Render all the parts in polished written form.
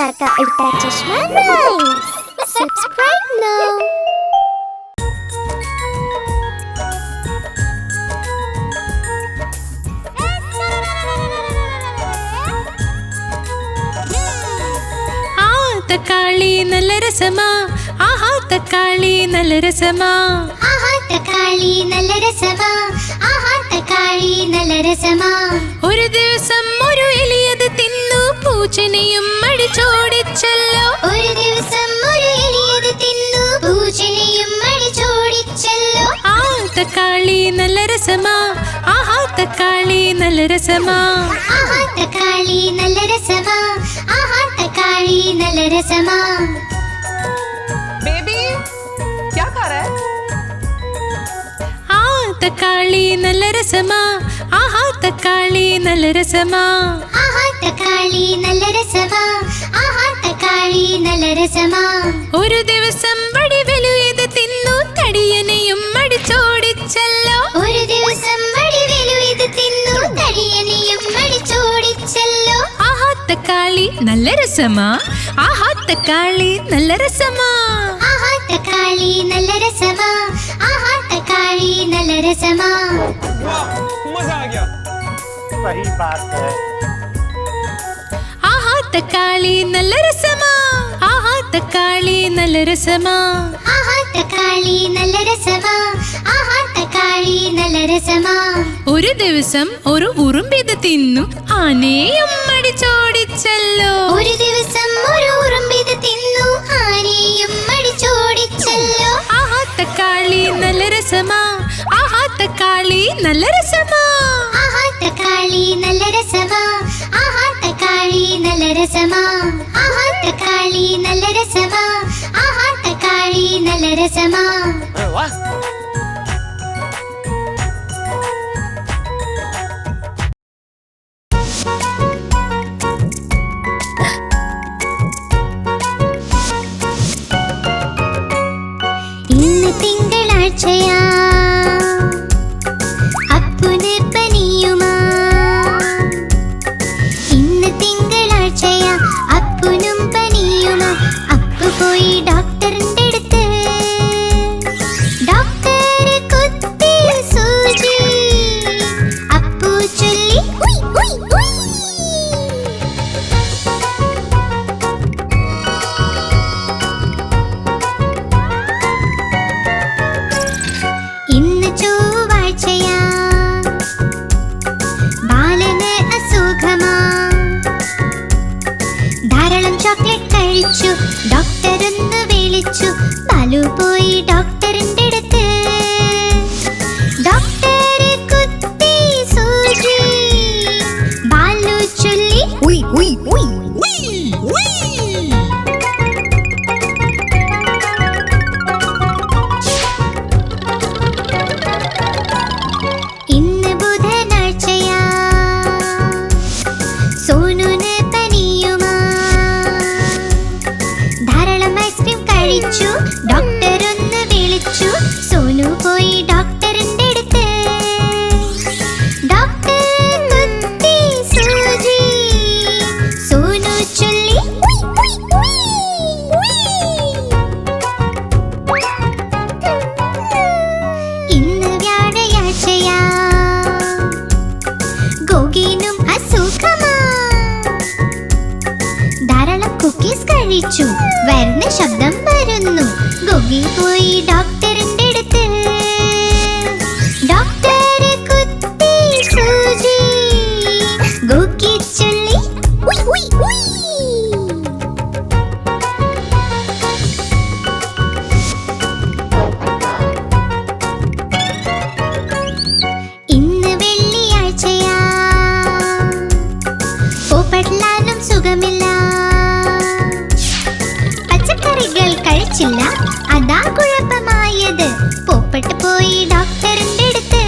Ultra Chashma Rhymes. Subscribe now. തക്കാളി നല്ല രസമാ ആഹാ തക്കാളി നല്ല രസമാ ആഹാ തക്കാളി നല്ല രസമാ ആഹാ തക്കാളി നല്ല രസമാ ഒരു ദിവസം ഒരു എലിയത് തിന്നു പൂച്ചനെയും അടിച്ചോടിച്ചല്ലോ ഒരു ദിവസം ഒരു എലിയത് തിന്നു പൂച്ചനെയും അടിച്ചോടിച്ചല്ലോ ആ തക്കാളി നല്ല രസമാ ആഹാ തക്കാളി നല്ല രസമാ ആഹാ തക്കാളി നല്ല രസമാ ആഹാ തക്കാളി നല്ല രസമാ बेबी क्या खा रहा है? ആ തക്കാളി നല്ല രസമാ ആഹാ തക്കാളി നല്ല രസമാ ആഹാ തക്കാളി നല്ല രസമാ ആഹാ തക്കാളി നല്ല രസമാ ഒരു ദിവസം വടിവലു ഇത് തിന്നു തടിയനെയും അടിച്ചോടിച്ചല്ലോ ഒരു ദിവസം വടിവേലു ഇത് തിന്നു തടിയനെയും അടിച്ചോടിച്ചല്ലോ ആഹാ തക്കാളി നല്ല രസമാ ആഹാ തക്കാളി നല്ല രസമാ ആഹാ തക്കാളി നല്ല രസമാ ആഹാ തക്കാളി നല്ല രസമാ मजा आ गया। सही बात है। ആഹാ തക്കാളി നല്ല രസമാ ആഹാ തക്കാളി നല്ല രസമാ ആഹാ തക്കാളി നല്ല രസമാ ആഹാ തക്കാളി നല്ല രസമാ ഒരു ദിവസം ഒരു ഉറുമ്പിത് തിന്നു ആനയും അടിച്ചോടിച്ചല്ലോ ഒരു ദിവസം ഒരു ഉറുമ്പിത് തിന്നു ആനയും അടിച്ചോടിച്ചല്ലോ ആഹാ തക്കാളി നല്ല രസമാ ആഹാ തക്കാളി നല്ല രസമാ ആഹാ തക്കാളി നല്ല രസമാ ആഹാ തക്കാളി നല്ല രസമാ ആഹാ തക്കാളി നല്ല രസമാ ആഹാ തക്കാളി നല്ല രസമാ अरे वाह। ഇന്ന് തിങ്കളാഴ്ചയാ അപ്പുന് പനിയുമാ ഇന്ന് തിങ്കളാഴ്ചയാ അപ്പുനും പനിയുമാ അപ്പു പോയി ഡോക്ടറിന്റെ അടുത്ത് ഡോക്ടർ കുത്തി സൂചി അപ്പു ചൊല്ലി ഉയ് ഉയ് ഉയ് ഇന്ന് ചൊവ്വാഴ്ചയാ ബാലന് അസുഖമാ ധാരാളം ചോക്ലേറ്റ് കഴിച്ചു ഡോക്ടർ ഒന്ന് വിളിച്ചു ബാലു പോയി ഡോക്ടറിന്റെ അടുത്ത് ഡോക്ടർ കുത്തി സൂചി ബാലു ചൊല്ലി ഉയ് ഉയ് ഉയ് ഇന്ന് ബുധനാഴ്ചയാ സോനുന് പനിയുമാ ധാരാളം ഐസ്ക്രീം കഴിച്ചു ഡോക്ടർ ഒന്ന് വിളിച്ചു സോനു പോയി ഡോക്ടറിന്റെ അടുത്ത് ഡോക്ടർ കുത്തി സൂചി സോനു ചൊല്ലി ഉയ് ഉയ് ഉയ് ഇന്ന് വ്യാഴാഴ്ചയാ ഗോഗിനും അസുഖമാ ധാരാളം കുക്കീസ് കഴിച്ചു വരുന്ന ശബ്ദം വരുന്നു ഗോഗി പോയി ഡോക്ടറിന്റെ അടുത്ത് ഡോക്ടർ കുത്തി സൂചി ഗോഗി ചൊല്ലി ഉയ് ഉയ് ഉയ് ഇന്ന് വെള്ളിയാഴ്ചയാ പോപ്പട്ലാനും സുഖമില്ല പച്ചക്കറികൾ കഴിച്ചില്ല അതാ കുഴപ്പമായത് പോപ്പട്ട് പോയി ഡോക്ടറിന്റെ അടുത്ത്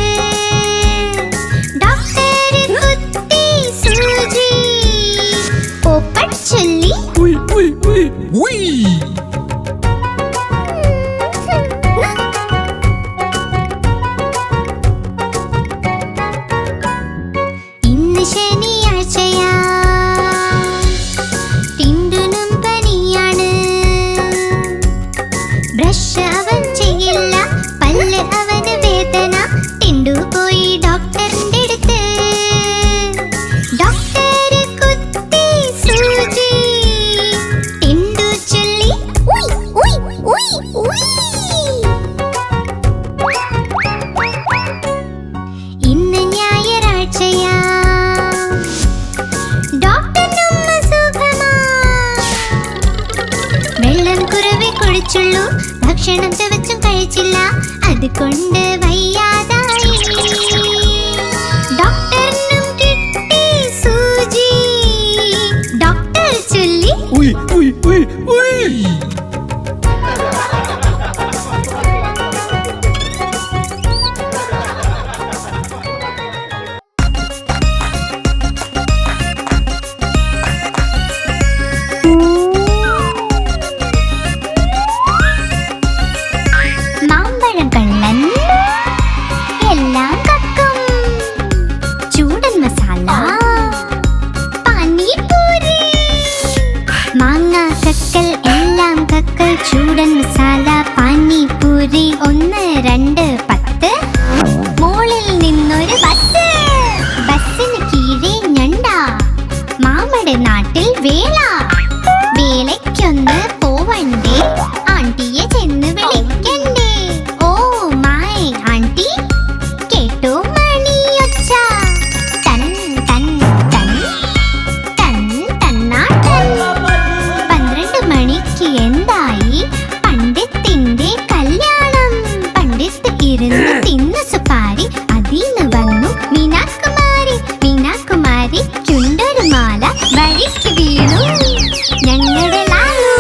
വന്നു. ഭക്ഷണം ചവച്ചും കഴിച്ചില്ല, അതുകൊണ്ട് വയ്യാതായി. ഡോക്ടറിനും കിട്ടി സൂചി. ഡോക്ടർ ചൊല്ലി ഉയ് ഉയ് ഉയ് ഉയ്. മാമ്പഴം കള്ളൻ എല്ലാം കക്കും. ചൂടൻ മസാല പാനിപൂരി. മാങ്ങ കക്കൽ എല്ലാം കക്കൽ. ചൂടൻ മസാല പാനിപൂരി. 1 2 10. മോളിൽ നിന്നൊരു ബസ്. ബസ്സിന് കീഴെ ഞണ്ട. മാമയുടെ നാട്ടിൽ വേല. വേലയ്ക്കൊന്ന് പോവണ്ടേ, ആണ്ടിയെ ചെന്ന് വിളിക്കണ്ടേ. ഓ മൈ ആണ്ടി, കേട്ടോ മണിയൊച്ച. തൻ തൻ തൻ തൻ തന്നാട്ടൻ. 12 മണിക്ക് എന്തായി? പണ്ഡിത്തിന്റെ കല്യാണം. പണ്ഡിത്ത് ഇരുന്ന് തിന്നു സുപാരി. അതിന്ന് വന്നു മീനാകുമാരി. മീനാകുമാരിക്കുണ്ടൊരു മാല. വഴിക്ക് വീണു ഞങ്ങളുടെ ലാലു.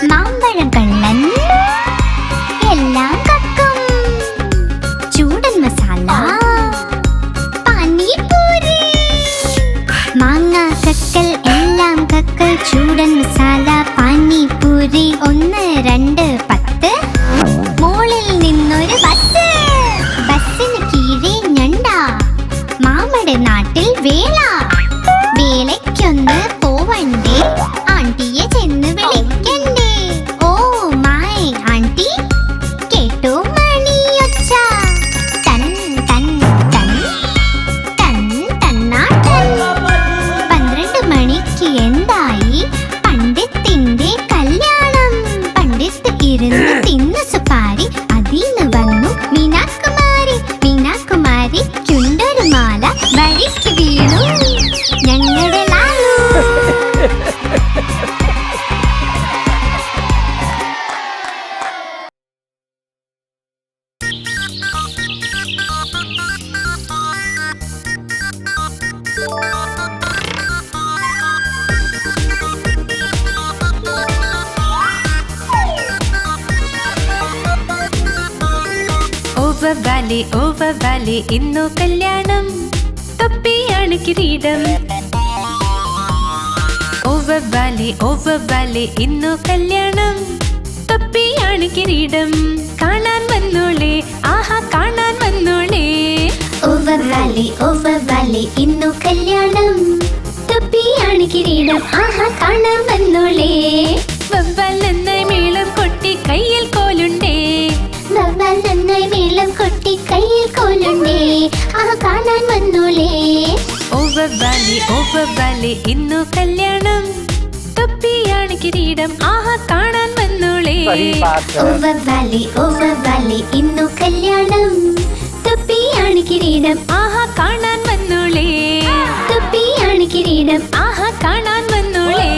മാമ്പഴം കള്ളൻ എല്ലാം കക്കും. ചൂടൻ മസാല പാനിപൂരി. മാങ്ങ കക്കൽ എല്ലാം കക്കൽ. ചൂടൻ മസാല പാനിപൂരി. 1 2 10. മോളിൽ നിന്നൊരു ബസ്. ബസ്സിന് കീഴെ ഞണ്ട. മാമയുടെ നാട്ടിൽ വേല. വേലയ്ക്കൊന്ന് പോവണ്ടേ, ആണ്ടിയെ ചെന്ന് വിളിക്കണ്ടേ. ഓ മൈ ആണ്ടി, കേട്ടോ മണിയൊച്ച. തൻ തൻ തൻ തൻ തന്നാട്ടൻ. 12 മണിക്ക് എന്തായി? പണ്ഡിത്തിന്റെ കല്യാണം. പണ്ഡിത്ത് ഇരുന്ന് തിന്നു സുപാരി. അതിന്ന് വന്നു മീനാകുമാരി. മീനാകുമാരിക്കുണ്ടൊരു മാല. വഴിക്ക് വീണു ഞങ്ങളുടെ ലാലു. ഓവർ വാലി ഇന്നു കല്യാണം. തൊപ്പിയാണ് കിരീടം. ഓവർ വാലി ഇന്നു കല്യാണം. തൊപ്പിയാണ് കിരീടം. കാണാൻ വന്നോളേ, ആഹാ കാണാൻ വന്നോളേ. ഓവർ വാലി ഇന്നു കല്യാണം. തൊപ്പിയാണ് കിരീടം. ആഹാ കാണാൻ വന്നോളേ. വവ്വാൽ നന്നായി മേളം കൊട്ടി കയ്യിൽ കോലുണ്ടേ. വവ്വാൽ നന്നായി മേളം കൊട്ടി കയ്യിൽ കോലുണ്ടേ. ആഹാ കാണാൻ വന്നോളേ. ഓവർ വാലി ഇന്നു കല്യാണം. തൊപ്പിയാണ് കിരീടം. ആഹാ കാണാൻ വന്നോളേ. सही बात है। ഓവർ വാലി ഇന്നു കല്യാണം. തൊപ്പിയാണ് കിരീടം. ആഹാ കാണാൻ വന്നോളേ. തൊപ്പിയാണ് കിരീടം. ആഹാ കാണാൻ വന്നോളേ.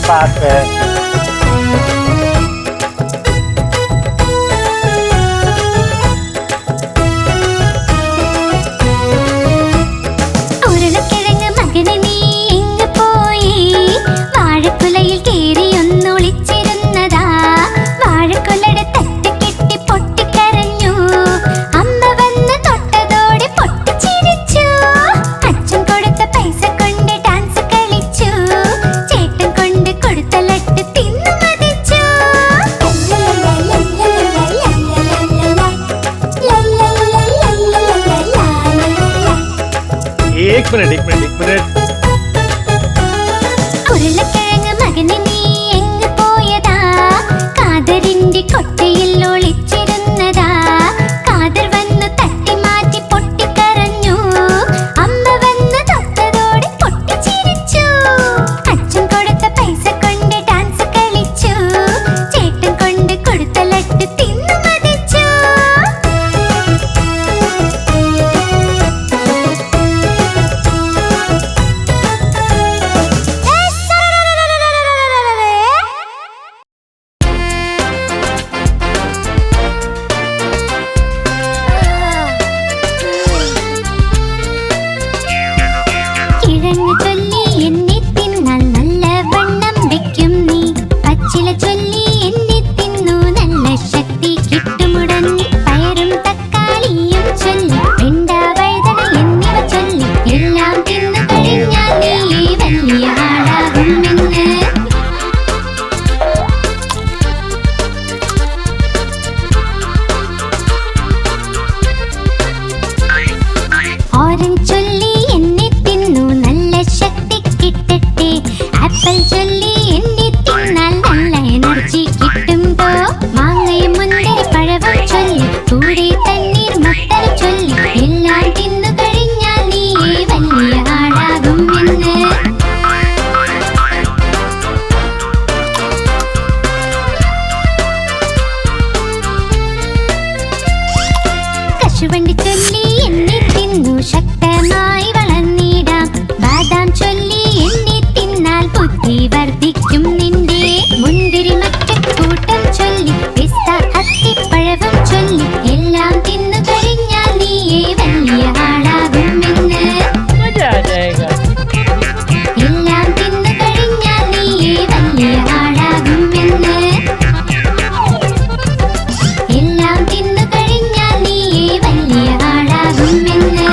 बात है। ഉരുളക്കിഴങ്ങ് മകനെ നീ എങ്ങ് പോയി? വാഴക്കുലയിൽ കേറി ഒന്നൊളിച്ചിരുന്നതാ. വാഴക്കുലയുടെ തട്ട് കെട്ടി പൊട്ടിക്കരഞ്ഞു. അമ്മ വന്ന് തൊട്ടതോടെ പൊട്ടിച്ചിരിച്ചു. അച്ഛൻ കൊടുത്ത പൈസ കൊണ്ട് ഡാൻസ് കളിച്ചു. ചേട്ടൻ കൊണ്ട് കൊടുത്ത ലട്ട് തിന്നു മതിച്ചു. एक मिनट ഉരുളക്കിഴങ്ങ് മകനെ നീ എങ്ങ് പോയതാ? കാതറിന്റെ കൊട്ടയിൽ ഒളിച്ചിരുന്നതാ. കാതർ വന്ന് തട്ടി മാറ്റി പൊട്ടിക്കരഞ്ഞു. അമ്മ വന്ന് തൊട്ടതോടെ പൊട്ടിച്ചിരിച്ചു. അച്ഛൻ കൊടുത്ത പൈസ കൊണ്ട് ഡാൻസ് കളിച്ചു. ചേട്ടൻ കൊണ്ട് കൊടുത്ത ലട്ട് തിന്നു മതിച്ചു. കിഴങ്ങ് ചൊല്ലി എന്നെ തിന്നാൽ നല്ല വണ്ണം വെക്കും നീ. പച്ചില ചൊല്ലി എന്നെ തിന്നു നല്ല ശക്തി കിട്ടുമുടൻ. പയറും തക്കാളിയും ചൊല്ലി വെണ്ട വഴുതന എന്നിവ ചൊല്ലി എല്ലാം തിന്നു കഴിഞ്ഞാൽ നീ വലിയ ആളാകുമെന്ന്. ഓറഞ്ച് ചൊല്ലി എന്നെ തിന്നു നല്ല ശക്തി കിട്ടട്ടെ. ആപ്പിൾ ചൊല്ലി എന്നെ തിന്നാൽ നല്ല എനർജി കിട്ടുമ്പോ. മാങ്ങയും മുന്തിരി പഴവും ചൊല്ലി കൂടെ തണ്ണീർ മത്തര ചൊല്ലി എല്ലാം തിന്നു കഴിഞ്ഞാൽ നീ വലിയ ആളാകുമെന്ന്. കശുവണ്ടി ചൊല്ലി എന്നെ തിന്നു ശക്തമായി വളർന്നിടാം. ബാദാം ചൊല്ലി എന്നെ തിന്നാൽ ബുദ്ധി വർദ്ധിക്കും നിന്റെ. മുന്തിരി മറ്റക്കൂട്ടം ചൊല്ലി പിസ്ത അത്തിപ്പഴവും ചൊല്ലി എല്ലാം തിന്നു കഴിഞ്ഞാൽ നീ വലിയ ആളാകുമെന്ന്. मजा आ जाएगा। എല്ലാം തിന്നു കഴിഞ്ഞാൽ നീ വലിയ ആളാകുമെന്ന്. എല്ലാം തിന്നു കഴിഞ്ഞാൽ നീ വലിയ ആളാകുമെന്ന്.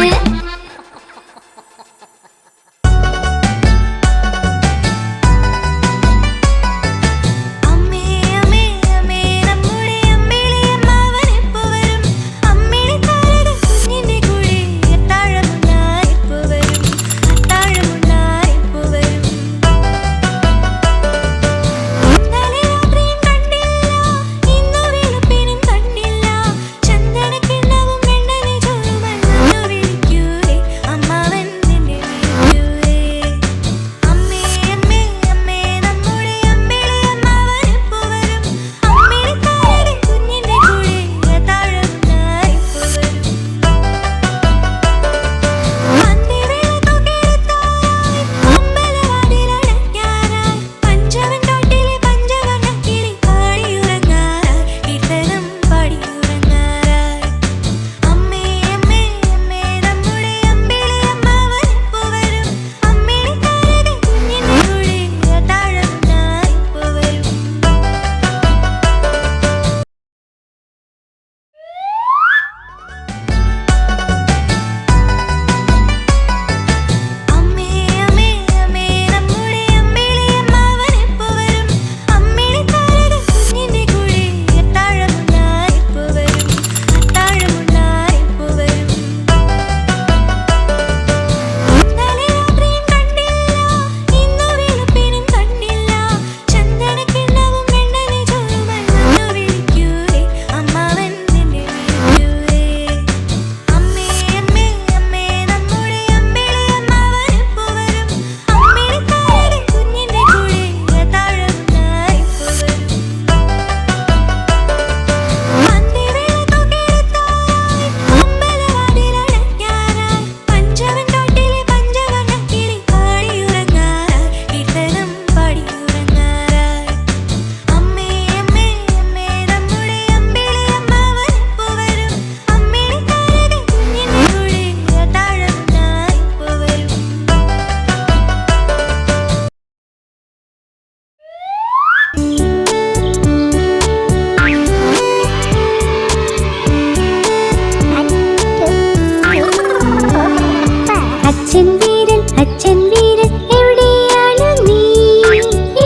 അച്ഛൻ വീരൻ എവിടെയാണ് നീ?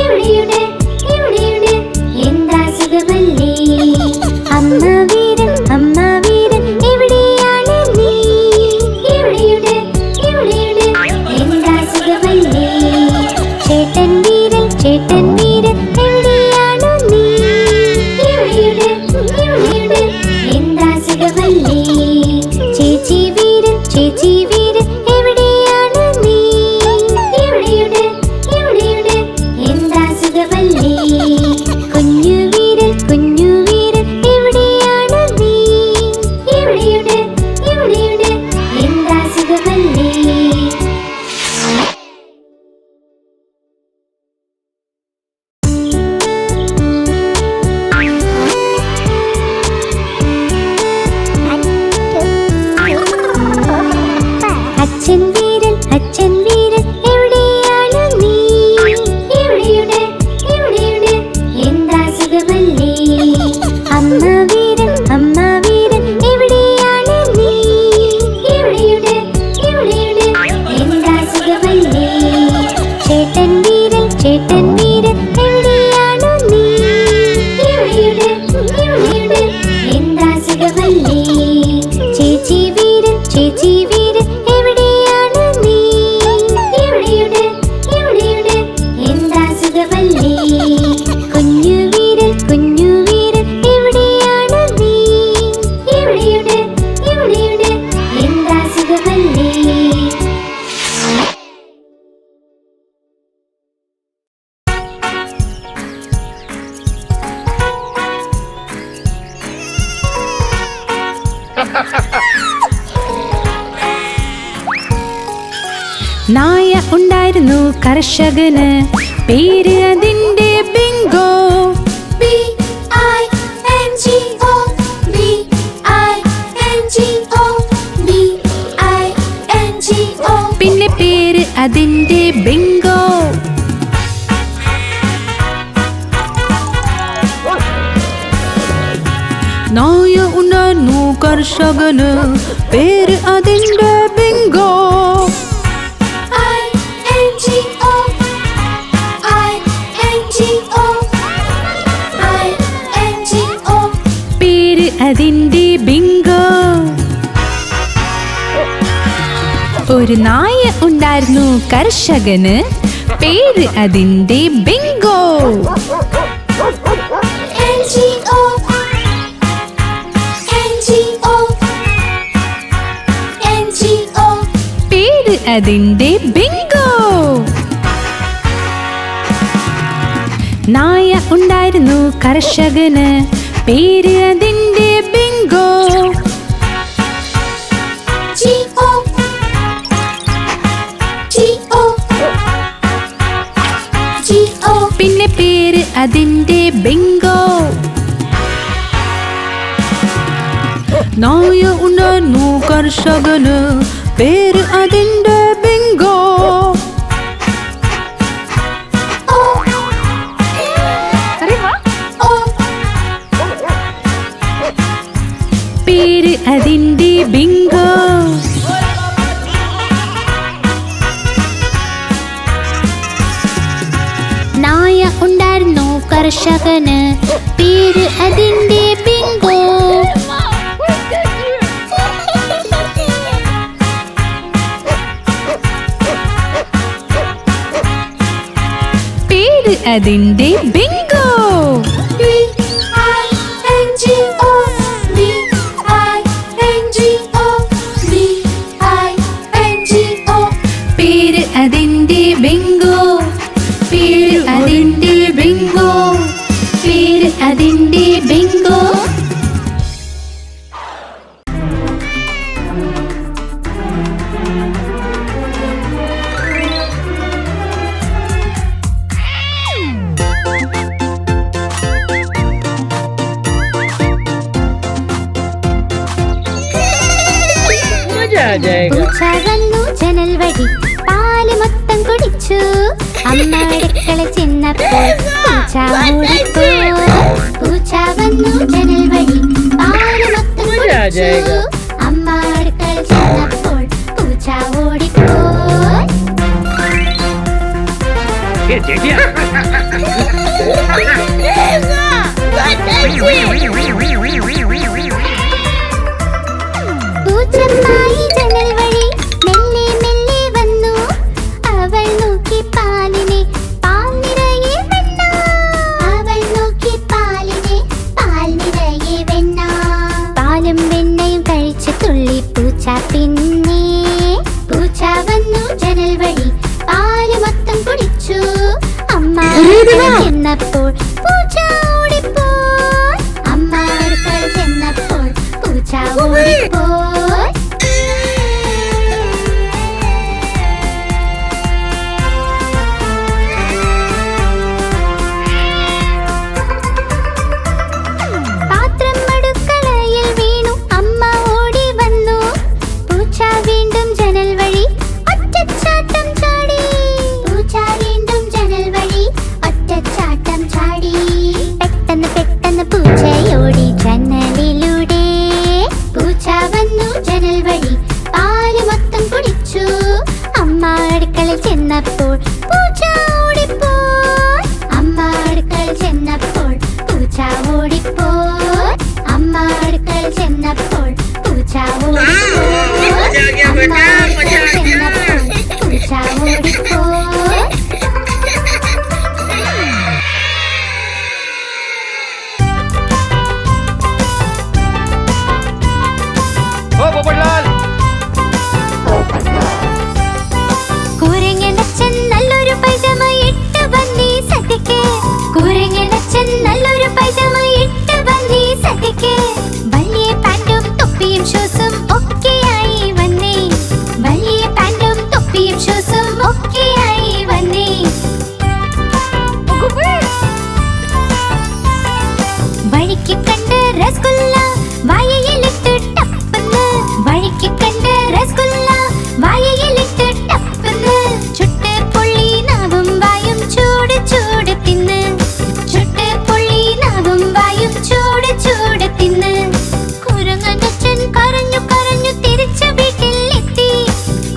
എവിടെയുണ്ട് എന്താ സുഖമല്ലേ? അമ്മ വീരൻ എവിടെയാണ് നീ? എവിടെയുണ്ട് എന്താ സുഖമല്ലേ? ചേട്ടൻ വീരൻ എവിടെയാണ് നീ? എവിടെയുണ്ട് എന്താ സുഖമല്ലേ? ചേച്ചി വീരൻ എവിടെയാണ് നീ? എവിടെയുണ്ട് എന്താ സുഖമല്ലേ? കുഞ്ഞു വീരൻ എവിടെയാണ് നീ? എവിടെയുണ്ട് എന്താ സുഖമല്ലേ? അച്ഛൻ വീരൻ എവിടെയാണ് നീ? എവിടെയുണ്ട് എന്താ സുഖമല്ലേ? അമ്മ വീരൻ എവിടെയാണ് നീ? എവിടെയുണ്ട് എന്താ സുഖമല്ലേ? ചേട്ടൻ വീരൻ എവിടെയാണ് നീ? എവിടെയുണ്ട് എന്താ സുഖമല്ലേ? ചേച്ചി വീരൻ എവിടെയാണ് നീ? എവിടെയുണ്ട് എന്താ സുഖമല്ലേ? കുഞ്ഞു വീരൻ എവിടെയാണ് നീ? എവിടെയുണ്ട് എന്താ സുഖമല്ലേ? നായ ഉണ്ടായിരുന്നു കർഷകന്, പേര് അതിന്റെ ബിങ്കോ. പിന്നെ പേര് അതിന്റെ ബിങ്കോ. നായ ഉണ്ടായിരുന്നു കർഷകന്, പേര് അതിന്റെ ബിങ്കോ. പേര് അതിന്റെ ബിങ്കോ. ഒരു നായ ഉണ്ടായിരുന്നു കർഷകന്, പേര് അതിന്റെ ബിങ്കോ. പേര് അതിന്റെ ബിങ്കോ. നായ ഉണ്ടായിരുന്നു കർഷകന്, പേര് അതിന്റെ ബിങ്കോ. പിന്നെ പേര് അതിന്റെ ബിങ്കോ. നായ ഉണ്ടായിരുന്നു കർഷകന്, പേര് അതിന്റെ ബിങ്കോ. പേര് അതിന്റെ ബിങ്കോ. നായ ഉണ്ടായിരുന്നു കർഷകന്, പേര് അതിന്റെ ബിങ്കോ. പേര് അതിന്റെ ബിങ്കോ. പേര് അതിന്റെ ബിങ്കോ. പേര് അതിന്റെ ബിങ്കോ. പേര് അതിന്റെ ബിങ്കോ. मजा आ जाएगा। പൂച്ച വന്നു ജനൽ വഴി പാല് മൊത്തം കുടിച്ചു. അമ്മ അടുക്കള ചെന്നപ്പോൾ പൂച്ച ഓടിപ്പോയി. പൂച്ച വന്നു ജനൽ വഴി പാല് മൊത്തം കുടിച്ചു. അമ്മ അടുക്കള ചെന്നപ്പോൾ പൂച്ച ഓടിപ്പോയി. ചേച്ചിയാ പൂച്ചമ്മായി ജനൽ വഴി മെല്ലെ മെല്ലെ വന്നു. അവൾ നോക്കി പാലിനെ പാൽ നിറയെ വെണ്ണ. അവൾ നോക്കി പാലിനെ പാൽ നിറയെ വെണ്ണ. പാലും വെണ്ണയും കഴിച്ച് തുള്ളി പൂച്ച. പിന്നെ പൂച്ച വന്നു ജനൽ വഴി പാല് മൊത്തം കുടിച്ചു. അമ്മ ചെന്നപ്പോൾ പൂച്ച ഓടിപ്പോയി. അമ്മ അടുക്കള ചെന്നപ്പോൾ പൂച്ച ഓടിപ്പോയി. പാത്രം അടുക്കളയിൽ വീണു. അമ്മ ഓടി വന്നു. പൂച്ച വീണ്ടും ജനൽ വഴി ഒറ്റച്ചാട്ടം ചാടി. പൂച്ച വീണ്ടും ജനൽ വഴി ഒറ്റച്ചാട്ടം ചാടി. പെട്ടെന്ന് പെട്ടെന്ന് പൂച്ചയോടി ജനലിലൂടെ. പൂച്ച വന്നു ജനൽ വഴി പാല് മൊത്തം കുടിച്ചു. അമ്മ അടുക്കളയിൽ ചെന്നപ്പോൾ പൂച്ച ഓടിപ്പോയി. അമ്മ അടുക്കളയിൽ ചെന്നപ്പോൾ പൂച്ച ഓടിപ്പോയി. അമ്മ അടുക്കളയിൽ ചെന്നപ്പോൾ പൂച്ച ഓടിപ്പോയി. അമ്മ അടുക്കളയിൽ ചെന്നപ്പോൾ പൂച്ച ഓടിപ്പോയി. ओ पोपटलाल കുരങ്ങനച്ഛൻ നല്ലൊരു പൈജാമ ഇട്ട് വന്നീ സദ്യക്ക്. കുരങ്ങനച്ഛൻ നല്ലൊരു പൈജാമ ഇട്ട് വന്നീ സദ്യക്ക്. വലിയ പാന്റും തൊപ്പിയും ഷൂസും ഒക്കെയായി വന്നേ. വലിയ പാന്റും തൊപ്പിയും ഷൂസും ഒക്കെയായി വന്നേ. വഴിക്ക് കണ്ട് രസഗുല്ല വായയിലിട്ട് ടപ്പന്ന്. വഴിക്ക് കണ്ട് രസഗുല്ല വായയിലിട്ട് ടപ്പന്ന്. ചുട്ട് പൊള്ളി നാവും വായും ചൂട് ചൂട് തിന്ന്. ചുട്ട് പൊള്ളി നാവും വായും ചൂട് ചൂട് തിന്ന്. കുരങ്ങനച്ഛൻ കരഞ്ഞു കരഞ്ഞു തിരിച്ച് വീട്ടിൽ എത്തി.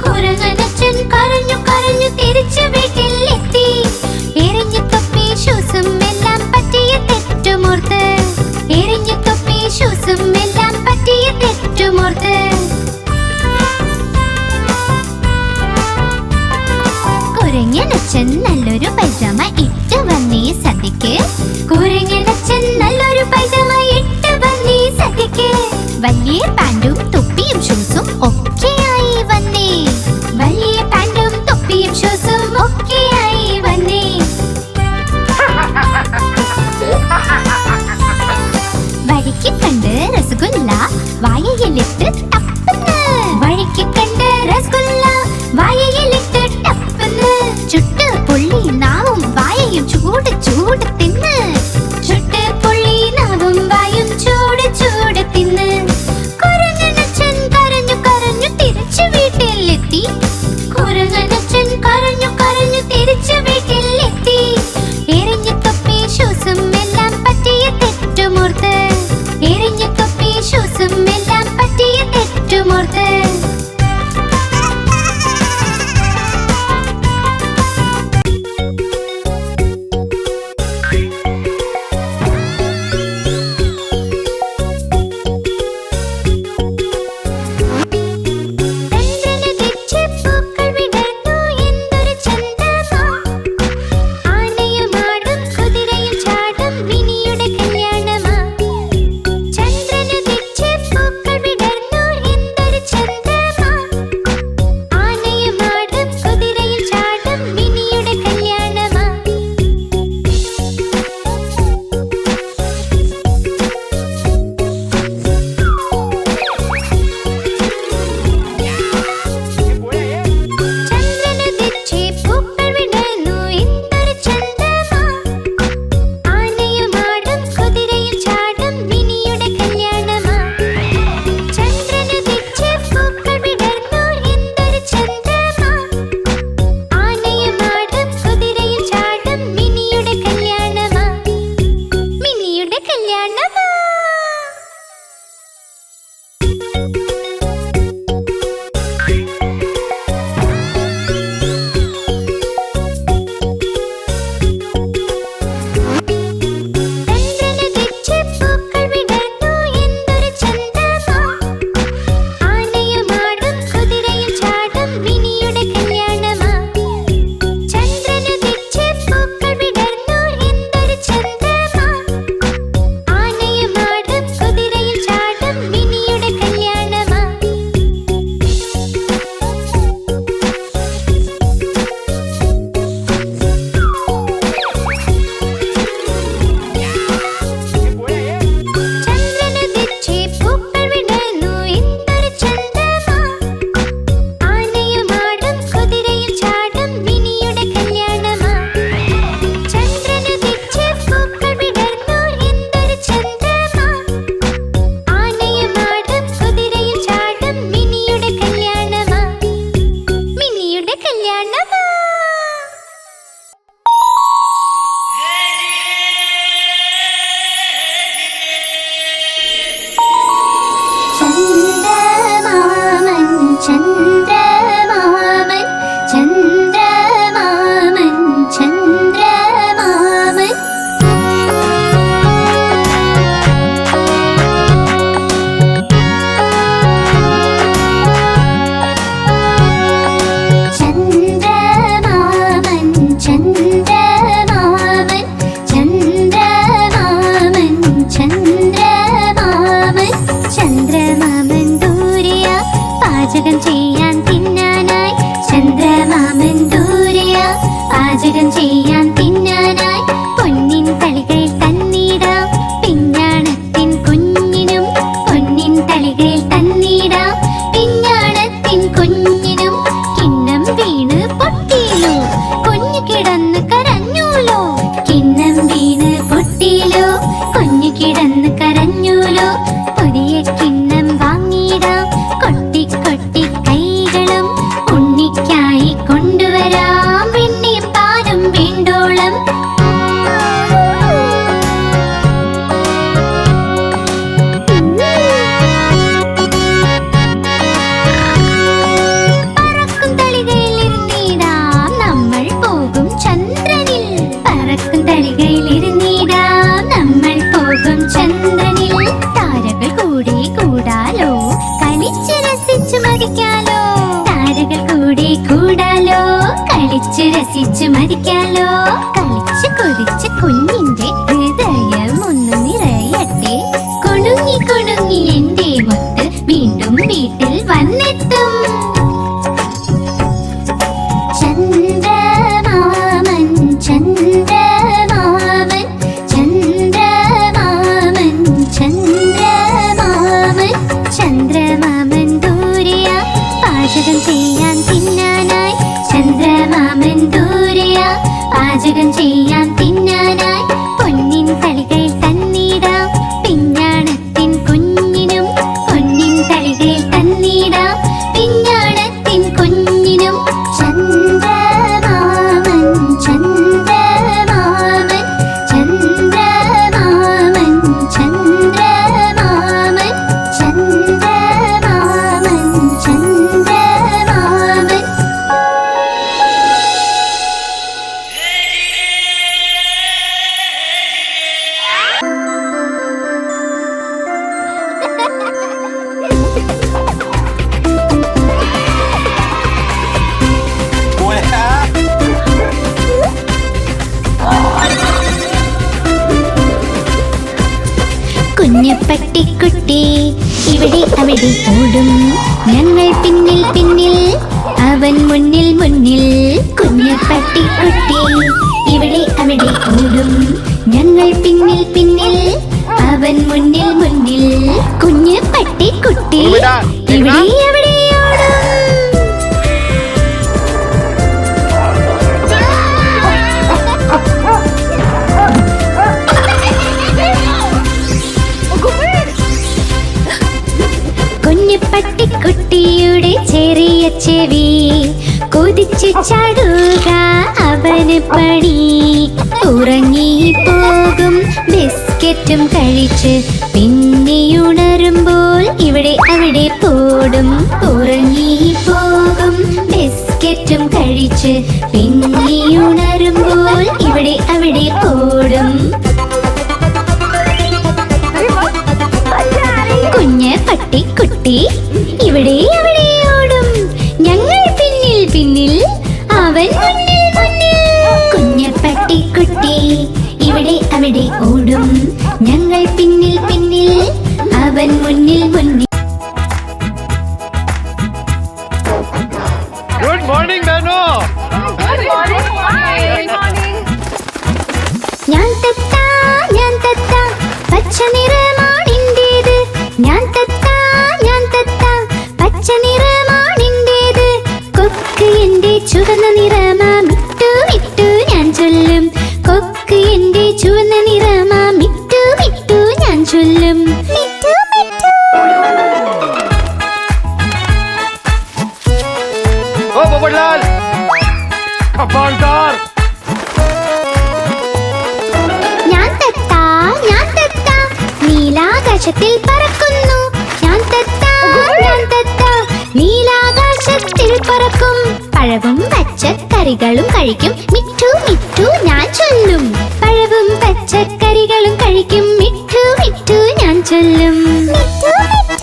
കുരങ്ങനച്ഛൻ കരഞ്ഞു കരഞ്ഞു തിരിച്ച് വീട്ടിൽ എത്തി. എറിഞ്ഞു തൊപ്പി ഷൂസും എല്ലാം പറ്റിയ തെറ്റുമോർത്ത്. എറിഞ്ഞു തൊപ്പി ഷൂസും എല്ലാം പറ്റിയ തെറ്റുമോർത്ത്. കുരങ്ങനച്ഛൻ നല്ലൊരു പൈജാമ ഇട്ട് വന്നീ സദ്യക്ക്. കുരങ്ങനച്ഛൻ നല്ലൊരു പൈജാമ ഇട്ട് വന്നീ സദ്യക്ക്. വലിയ പാന്റും തൊപ്പിയും ഷൂസും ഒക്കെയായി വന്നേ. വലിയ പാന്റും തൊപ്പിയും ഷൂസും ഒക്കെയായി വന്നേ. വഴിക്ക് കണ്ട് രസഗുല്ല വായയിലിട്ട് ടപ്പന്ന്. വഴിക്ക് കണ്ട് രസഗുല്ല വായയിലിട്ട് ടപ്പന്ന്. ചുട്ട് പൊള്ളി നാവും വായയും ചൂട് ചൂട് തിന്ന്. ചുട്ട് പൊള്ളി നാവും വായും ചൂട് ചൂട് തിന്ന്. കുരങ്ങനച്ഛൻ കരഞ്ഞു കരഞ്ഞു പാചകം ചെയ്യാൻ തിന്നാനായി ചന്ദ്രമാമൻ ദൂരെയാ. പാചകം ചെയ്യാൻ തിന്നാനായി പൊന്നിൻ തളികയിൽ തന്നിടാം. പിഞ്ഞാണത്തിൻ കുഞ്ഞിനും പൊന്നിൻ തളികയിൽ തന്നിടാം. പിഞ്ഞാണത്തിൻ കുഞ്ഞിനും കിണ്ണം വീണ് പൊട്ടിയിലോ, കുഞ്ഞു കിടന്ന് കരഞ്ഞൂലോ. കിണ്ണം വീണ് പൊട്ടിയിലോ, കുഞ്ഞു കിടന്ന് കരഞ്ഞൂലോ. പുതിയ കിണ്ണം വാങ്ങിയിടാം. കൊട്ടി കൊട്ടി കൈകളും ഉണ്ണിക്കായി കൊണ്ടുവരാം. വെണ്ണയും പാലും വേണ്ടോളം. പറക്കും തളികയിലിരുന്നിടാം, നമ്മൾ പോകും ചന്ദ്രനിൽ. പറക്കും തളികയിലിരുന്നിടാം, നമ്മൾ പോകും ചന്ദ്രനിൽ. താരകൾ കൂടി കൂടാലോ, കളിച്ച് രസിച്ചു മതിക്കാലോ. താരകൾ കൂടി കൂടാലോ, കളിച്ച് രസിച്ചു മതിക്കാലോ. കളിച്ച് കൊതിച്ച് കുഞ്ഞിന്റെ ഹൃദയം ഒന്ന് നിറയട്ടെ. കുണുങ്ങി കുണുങ്ങി എന്റെ മുത്ത് വീണ്ടും വീട്ടിൽ വന്നെത്തും. ചന്ദ്രമാമൻ ചന്ദ്രമാമൻ ചന്ദ്രമാമൻ ചന്ദ്രമാമൻ ചന്ദ്രമാമൻ ദൂരെയാ. പാചകം ചെയ്യാൻ തിന്നാനായി ചന്ദ്രമാമൻ ദൂരെയാ. പാചകം ചെയ്യാൻ തിന്നാനായി പൊന്നിൻ തളികയിൽ തന്നിടാം. പിഞ്ഞാണത്തിൻ കുഞ്ഞിനും പൊന്നിൻ തളികയിൽ തന്നിടാം. പിഞ്ഞാണത്തിൻ കുഞ്ഞിനും ചന്ദ്രമാമൻ ചന്ദ്രമാമൻ ചന്ദ്രമാമൻ ചന്ദ്രമാമൻ ചന്ദ്രമാമൻ ചന്ദ്രമാമൻ. കുഞ്ഞു പട്ടിക്കുട്ടി ഇവിടെ അവിടെ ഓടും, ഞങ്ങൾ പിന്നിൽ പിന്നിൽ അവൻ മുന്നിൽ മുന്നിൽ. കുഞ്ഞു പട്ടിക്കുട്ടി ഇവിടെ അവിടെ ഓടും, ഞങ്ങൾ പിന്നിൽ പിന്നിൽ അവൻ മുന്നിൽ മുന്നിൽ. കുഞ്ഞു പട്ടിക്കുട്ടി ഇവിടെ അവിടെ ഓടും. കുഞ്ഞു പട്ടിക്കുട്ടിയുടെ ചെറിയ ചെവി കൊതിച്ചു ചാടുക അവന് പണി. ഉറങ്ങിപ്പോകും ബിസ്ക്കറ്റും കഴിച്ച് പിന്നെയുണരുമ്പോൾ ഇവിടെ അവിടെ പോടും. ഉറങ്ങിപ്പോകും ബിസ്ക്കറ്റും കഴിച്ച് പിന്നെയുണരുമ്പോൾ ഇവിടെ അവിടെ പോടും. കുഞ്ഞ് പട്ടിക്കുട്ടി ഇവിടെ അവിടെ ഓടും, ഞങ്ങൾ പിന്നിൽ പിന്നിൽ അവൻ മുന്നിൽ മുന്നിൽ. കുഞ്ഞ് പട്ടിക്കുട്ടി ഇവിടെ അവിടെ ഓടും, ഞങ്ങൾ പിന്നിൽ പിന്നിൽ അവൻ മുന്നിൽ മുന്നിൽ. Good morning Nanu. ഞാൻ തത്താ പച്ച നിറമാണിൻ്റേത്. ഞാൻ തത്താ പച്ച നിറമാണിൻ്റേത്. കൊക്ക് എന്റെ ചുവന്ന നിറമാ മിട്ടു മിട്ടു ഞാൻ ചൊല്ലും. കൊക്ക് എന്റെ ചുവന്ന നിറമാ മിട്ടു മിട്ടു ഞാൻ ചൊല്ലും. മിട്ടു മിട്ടു. ഓ പോപ്പട്ലാൽ, കപ്പാൾക്കാർ. ഞാൻ തത്താ നീലാകാശത്തിൽ പറക്കുന്നു. ഞാൻ തത്താ നീലാകാശത്തിൽ പറക്കും. പഴവും പച്ചക്കറികളും കഴിക്കും മിട്ടു മിട്ടു ഞാൻ ചൊല്ലും. പഴവും പച്ചക്കറികളും കഴിക്കും മിട്ടു മിട്ടു ഞാൻ ചൊല്ലും. മിട്ടു മിട്ടു.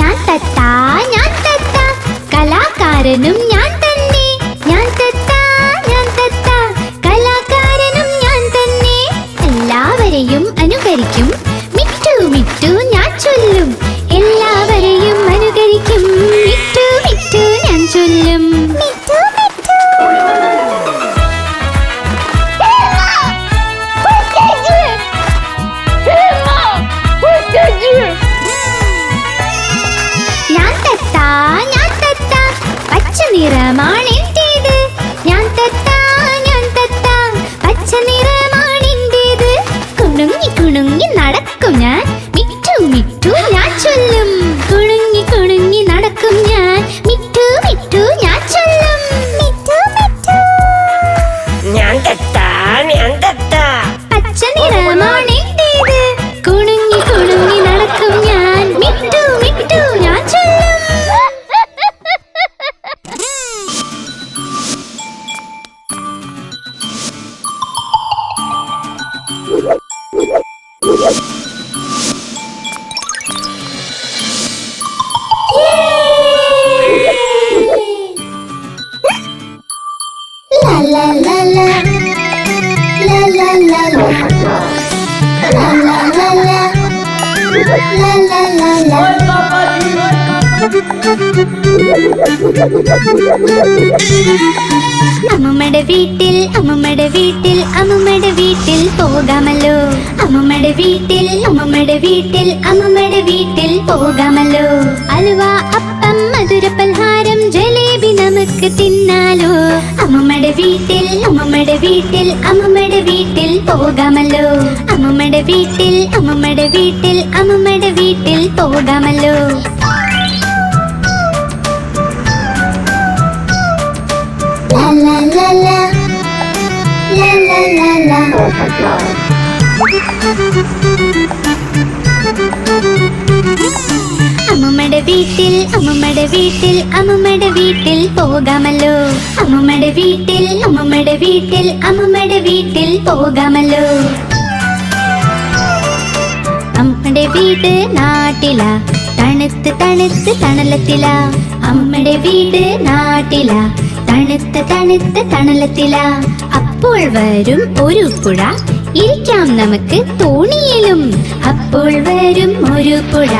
ഞാൻ തത്താ കലാകാരനും ഞാൻ തന്നെ. ഞാൻ തത്താ കലാകാരനും ഞാൻ തന്നെ. അനുകരിക്കും. മിറ്റു മിറ്റു ഞാൻ ചൊല്ലും, എല്ലാവരെയും അനുകരിക്കും. മിറ്റു മിറ്റു ഞാൻ ചൊല്ലും. മിറ്റു മിറ്റു. ഞാൻ തത്താ ഞാൻ തത്താ, പച്ച നിറമാണെന്റേത്. ഞാൻ തത്താ ഞാൻ തത്താ, പച്ച നിറമാണെന്റേത്. കുണുങ്ങി കുണുങ്ങി നടക്കും ഞാൻ, മിറ്റു മിറ്റു ഞാൻ ചൊല്ലും. കുണുങ്ങി കുണുങ്ങി നടക്കും ഞാൻ, മിറ്റു മിറ്റു ഞാൻ ചൊല്ലും. മിറ്റു മിറ്റു. ഞാൻ തത്താ പച്ച നിറമാണെന്റേത്. കുണുങ്ങി കുണുങ്ങി നടക്കും ഞാൻ, മിറ്റു മിറ്റു ഞാൻ ചൊല്ലും. La la la la la la la la la la la la la la അമ്മമ്മയുടെ വീട്ടിൽ അമ്മമ്മയുടെ വീട്ടിൽ അമ്മമ്മയുടെ വീട്ടിൽ പോകാമല്ലോ. അമ്മമ്മയുടെ വീട്ടിൽ അമ്മമ്മയുടെ വീട്ടിൽ അമ്മമ്മയുടെ വീട്ടിൽ പോകാമല്ലോ. അലുവ അപ്പം മധുര പലഹാരം ജലേബി നമുക്ക് തിന്നാലോ. അമ്മമ്മയുടെ വീട്ടിൽ അമ്മമ്മയുടെ വീട്ടിൽ അമ്മമ്മയുടെ വീട്ടിൽ പോകാമല്ലോ. അമ്മമ്മയുടെ വീട്ടിൽ അമ്മമ്മയുടെ വീട്ടിൽ അമ്മമ്മയുടെ വീട്ടിൽ പോകാമല്ലോ. La la la la la la la la. അമ്മമ്മയുടെ വീട്ടിൽ അമ്മമ്മയുടെ വീട്ടിൽ അമ്മമ്മയുടെ വീട്ടിൽ പോകാമല്ലോ. അമ്മമ്മയുടെ വീട്ടിൽ അമ്മമ്മയുടെ വീട്ടിൽ അമ്മമ്മയുടെ വീട്ടിൽ പോകാമല്ലോ. അമ്മയുടെ വീട് നാട്ടില, തണുത്ത് തണുത്ത് തണലത്തില. അമ്മയുടെ വീട് നാട്ടില, തണുത്ത് തണുത്ത് തണലത്തില. അപ്പോൾ വരും ഒരു പുഴ, ഇരിക്കാം നമുക്ക് തോണിയിലും. അപ്പോൾ വരും ഒരു പുഴ,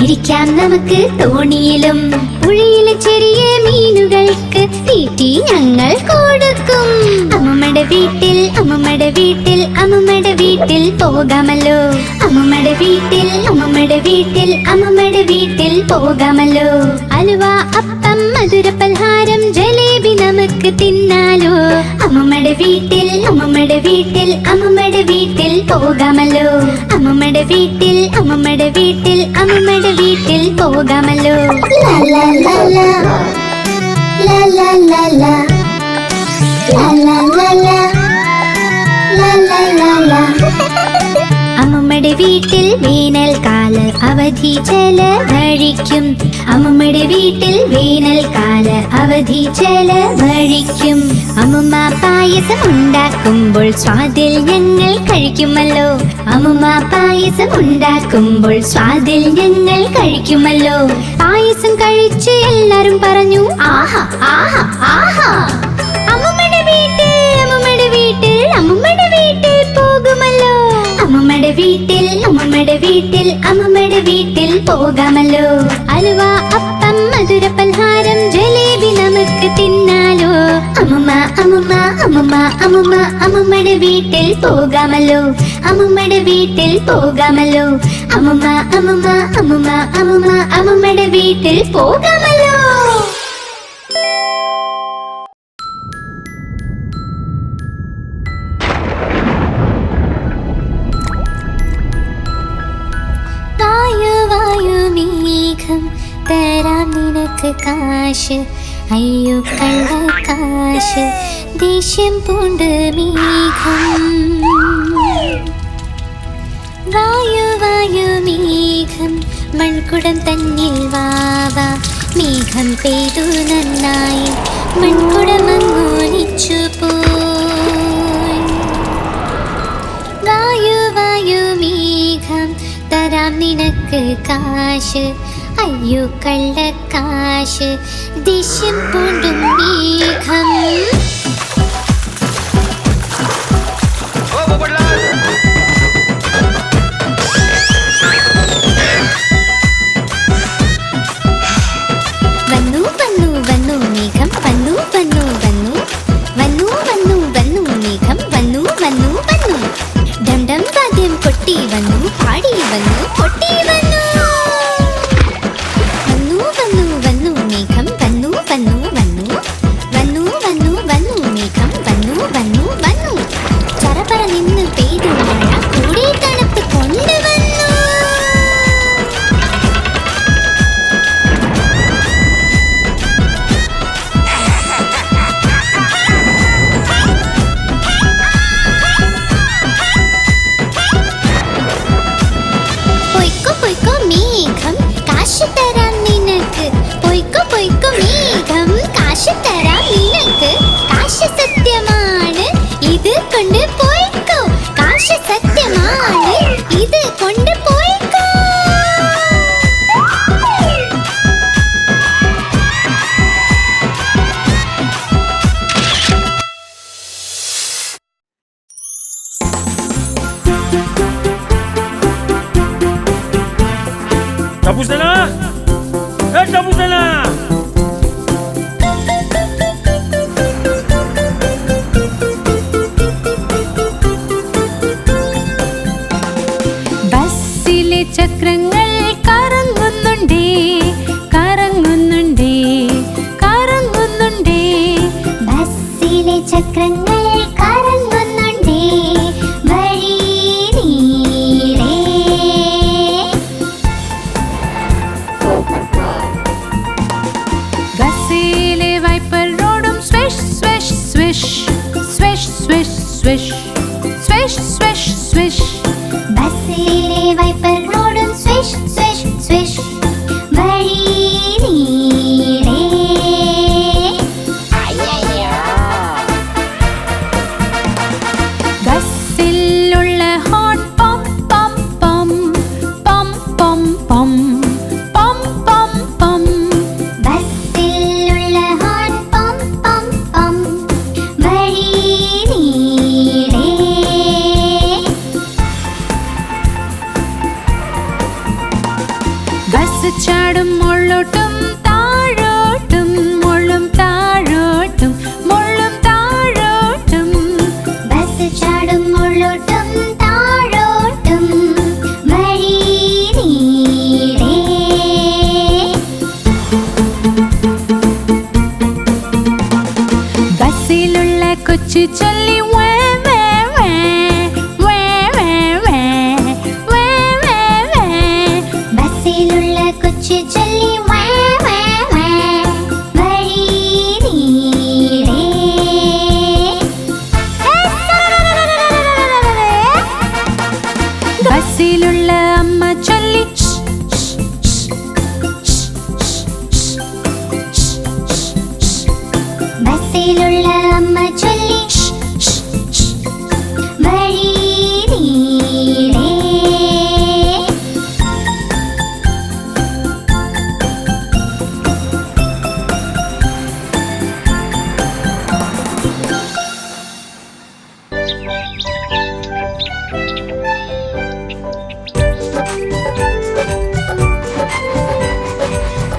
ഇരിക്കാം നമുക്ക് തോണിയിലും. പുഴയിലെ ചെറിയ മീനുകൾക്ക് തീറ്റി ഞങ്ങൾ കൊടുക്കും. അമ്മമ്മയുടെ വീട്ടിൽ അമ്മമ്മയുടെ വീട്ടിൽ അമ്മമ്മയുടെ വീട്ടിൽ പോകാമല്ലോ. അമ്മമ്മയുടെ വീട്ടിൽ അമ്മമ്മയുടെ വീട്ടിൽ അമ്മമ്മയുടെ വീട്ടിൽ പോകാമല്ലോ. അലുവ അപ്പം മധുര പലഹാരം ജലേബി നമുക്ക് തിന്നാലോ. അമ്മമ്മയുടെ വീട്ടിൽ അമ്മമ്മയുടെ വീട്ടിൽ അമ്മമ്മയുടെ വീട്ടിൽ പോകാമല്ലോ. അമ്മമ്മയുടെ വീട്ടിൽ അമ്മമ്മയുടെ വീട്ടിൽ അമ്മമ്മയുടെ വീട്ടിൽ പോകാമല്ലോ. La la la la la la la la la la la la la la la. അമ്മമ്മയുടെ വീട്ടിൽ വേനൽക്കാല അവധി ചെലവഴിക്കും. അമ്മമ്മയുടെ വീട്ടിൽ വേനൽക്കാല അവധി ചെലവഴിക്കും. അമ്മമ്മ പായസം ഉണ്ടാക്കുമ്പോൾ സ്വാദിൽ ഞങ്ങൾ കഴിക്കുമല്ലോ. അമ്മമ്മ പായസം ഉണ്ടാക്കുമ്പോൾ സ്വാദിൽ ഞങ്ങൾ കഴിക്കുമല്ലോ. പായസം കഴിച്ച് എല്ലാരും പറഞ്ഞു ആഹാ ആഹാ ആഹാ. അമ്മമ്മയുടെ വീട്ടിൽ അമ്മമ്മയുടെ വീട്ടിൽ അമ്മമ്മയുടെ വീട്ടിൽ പോകുമല്ലോ. അമ്മമ്മയുടെ വീട്ടിൽ അമ്മമ്മയുടെ വീട്ടിൽ അമ്മമ്മയുടെ വീട്ടിൽ പോകാമല്ലോ. അലുവ അപ്പം മധുര പലഹാരം ജലേബി നമുക്ക് തിന്നാലോ. അമ്മമ്മ അമ്മമ്മ അമ്മമ്മ അമ്മമ്മ അമ്മമ്മയുടെ വീട്ടിൽ പോകാമല്ലോ. അമ്മമ്മയുടെ വീട്ടിൽ പോകാമല്ലോ. അമ്മമ്മ അമ്മമ്മ അമ്മമ്മ അമ്മമ്മ അമ്മമ്മയുടെ വീട്ടിൽ പോകാമല്ലോ. മേഘം തരാം നിനക്ക് കാശ്. അയ്യോ കള്ളക്കാശ് ദേഷ്യം പൂണ്ട് മേഘം. വായു വായു മേഘം മൺകുടം തന്നിൽ വാവാ. മേഘം പെയ്തു നന്നായി മൺകുടമങ്ങോലിച്ചു പോയി. വായു വായു മേഘം തരാം നിനക്ക് കാശ്. അയ്യോ കള്ളക്കാശ് ദേഷ്യം പൂണ്ടും മേഘം. ओ पोपटलाल മേടം വാദ്യം കൊട്ടി വന്നു, പാടി വന്നു, കൊട്ടി വന്നു. വന്നു വന്നു വന്നു മേഘം വന്നു വന്നു വന്നു. വന്നു വന്നു വന്നു മേഘം വന്നു വന്നു വന്നു. ചറപറ നിന്ന് പെയ്തു മഴ, കൂടെ തണുപ്പ് കൊണ്ടുവന്നു. പൊയ്ക്കോ പൊയ്ക്കോ മേഘം, കാശ് തരാം നിനക്ക്. പൊയ്ക്കോ പൊയ്ക്കോ മേഘം, കാശ് തരാം നിനക്ക്. കാശ് സത്യമാണ്, ഇത് കൊണ്ട് പോയിക്കോ. കാശ് സത്യമാണ്, ഇത് കൊണ്ട് പോയിക്കോ. Tapos na na! Tapos na na! ബസ്സിലെ ചക്രങ്ങൾ കറങ്ങുന്നുണ്ടേ, കറങ്ങുന്നുണ്ടേ, കറങ്ങുന്നുണ്ടേ. ബസ്സിലെ ചക്രങ്ങൾ കറങ്ങുന്നുണ്ടേ, വഴി നീളെ. ബസ്സിലെ വൈപ്പർ റോഡും swish swish swish, swish swish swish, swish swish swish. ബസ്സിലെ വൈപ്പർ റോഡും സ്വിഷ് സ്വിഷ് സ്വിഷ്, വഴി നീളെ. ബസ്സിലുള്ള ഹോൺ പം പം പം, പം പം പം, പം പം പം. ബസ്സിലുള്ള ഹോൺ പം പം പം, വഴി നീളെ. ബസ് ചാടും മുള്ളോട്ടും താഴോട്ടും, മുള്ളും താഴോട്ടും, മുള്ളും താഴോട്ടും. ബസ് ചാടും മുള്ളോട്ടും താഴോട്ടും, വഴി നീളെ. ബസ്സിലുള്ള കൊച്ചു ചൊല്ലി വേ വേ വേ, വേ വേ വേ, വേ വേ വേ. ബസ്സിലുള്ള കൊച്ചു ചൊല്ലി വേ വേ വേ, വഴി നീളെ. ബസ്സിലുള്ള അമ്മ ചൊല്ലി ബസ്സിലുള്ള അമ്മ ചൊല്ലി വഴി നീളെ.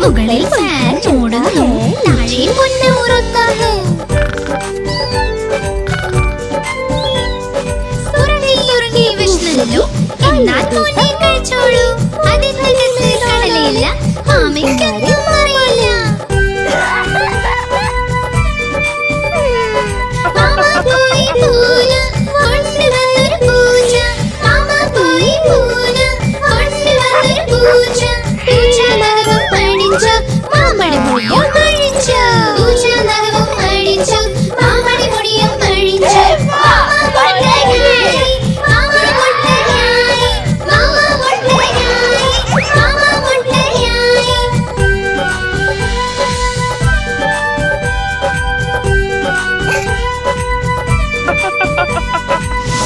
മുകളിൽ ഫാൻ ഓടുന്നു, താഴെ പൊന്ന് ഉറങ്ങുന്നു. ഉറങ്ങി ഉറങ്ങി വിഷ്ണല്ലോ, എന്നാൽ പൊന്നെ കഴിച്ചോളൂ. അതിനകത്ത് കടലയില്ല, മാമയ്ക്കൊന്നും അറിയില്ല. മാമ പോയി പൂന, കൊണ്ടുവന്നൊരു പൂച്ച. മാമ പോയി പൂന, കൊണ്ടുവന്നൊരു പൂച്ച. പൂച്ച നഖവും അടിച്ചു, മാമടി മുടിയും അഴിച്ചു. പൂച്ച നഖവും അഴിച്ചു, മാമടി മുടിയും അഴിച്ചു. മാമ മുട്ടയായി, മാമ മുട്ടയായി, മാമ മുട്ടയായി, മാമ മുട്ടയായി.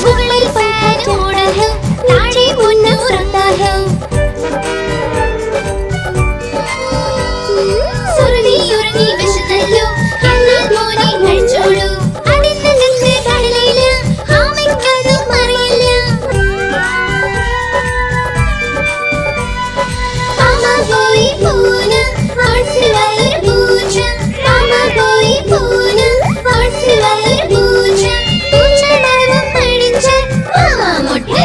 മുകളിൽ ഫാൻ ഓടുന്നു, താഴെ പൊന്ന് ഉറങ്ങുന്നു. ഉറങ്ങി ഉറങ്ങി വിശന്നല്ലോ, എന്നാൽ മോനെ കഴിച്ചോളൂ. അതിനകത്ത് കടലയില്ല, മാമയ്ക്കൊന്നും അറിയില്ല. മാമ പോയി പൂന, കൊണ്ടുവന്നൊരു പൂച്ച. മാമ പോയി പൂന, കൊണ്ടുവന്നൊരു പൂച്ച. പൂച്ച നഖവും അടിച്ച്, മാമ മുട്ട